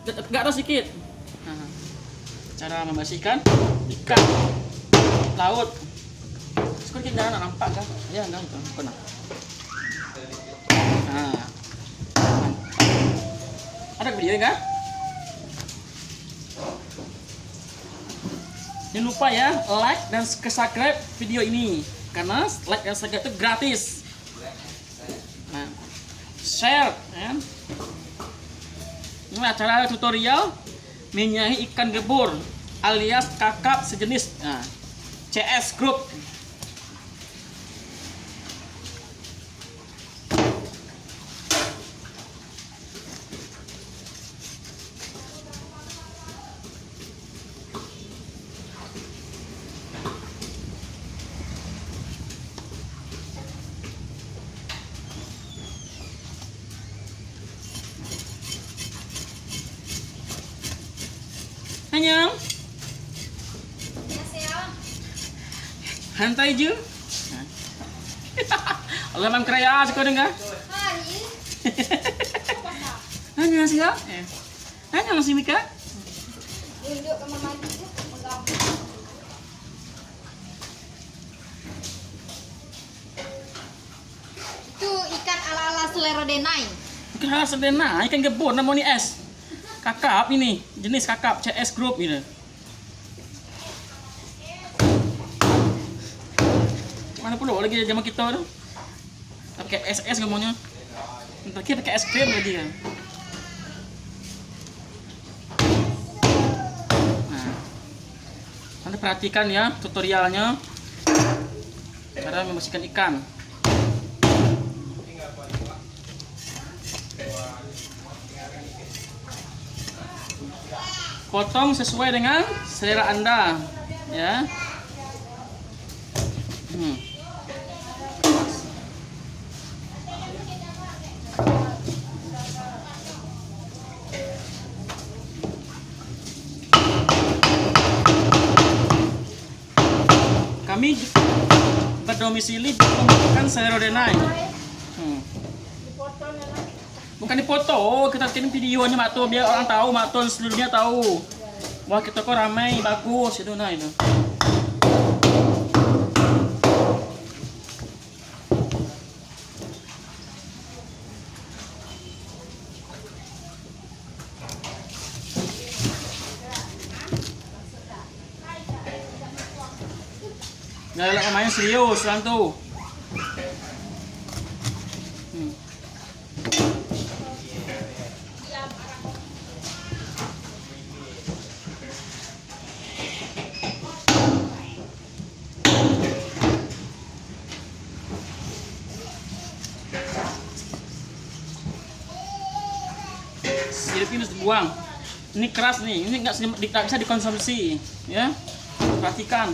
Tegak terus sedikit. Nah, cara membersihkan ikan laut. Sekarang kita nak nampak kan? Ya, enggak itu. Pernah. Nah. Ada video enggak? Jangan lupa ya, like dan subscribe video ini. Karena like dan subscribe itu gratis. Nah, share ya. Ini cara tutorial menyahi ikan gebur alias kakap sejenis. Nah, CS Group. Annyeong. Hantai je. Allah mam keraya sekolah dengar. Annyeong. Annyeong si Mika. Duduk ke mama gitu, itu ikan ala-ala selera denai. Ikan halas sedena, ikan gebur namanya es. Kakap ini, jenis kakap CS Group ini. Mana pula lagi zaman kita tu. Pakai SS ngomongnya. Entar kita pakai es krim lagi kan. Nah. Anda perhatikan ya tutorialnya. Cara membersihkan ikan. Potong sesuai dengan selera Anda, ya. Kami berdomisili di pembukaan selera denai. Bukan dipoto, kita kirim videonya Mak Tun biar orang tahu, Mak Tun seluruh dunia tahu. Wah, kita kok ramai, bagus itu nah itu. Nggak lah main serius kan tuh. Sirip ini harus dibuang. Ini keras nih, ini nggak bisa dikonsumsi, ya. Perhatikan.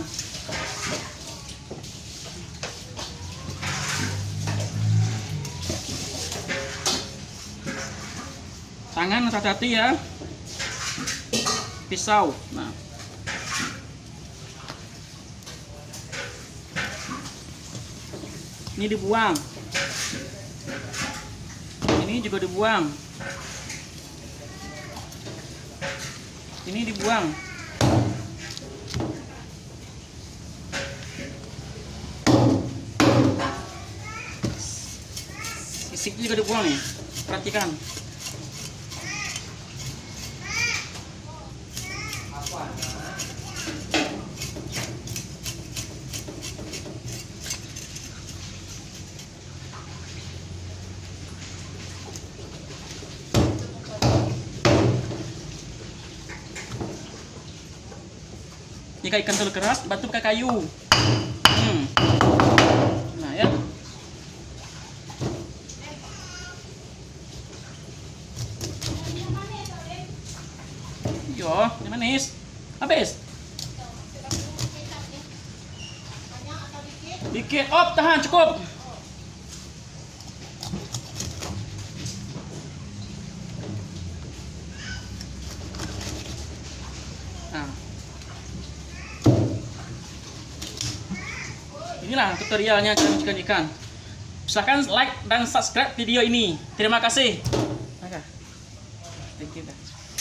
Tangan hati-hati ya. Pisau. Nah. Ini dibuang. Ini juga dibuang. Ini dibuang. Sisik juga dibuang nih. Perhatikan. Jika ikan terlalu keras, bantu pakai kayu. Nah ya. Yo, ini manis. Habis. Dikit. Op, tahan cukup. Nah. Inilah tutorialnya cara membersihkan ikan. Silahkan like dan subscribe video ini. Terima kasih.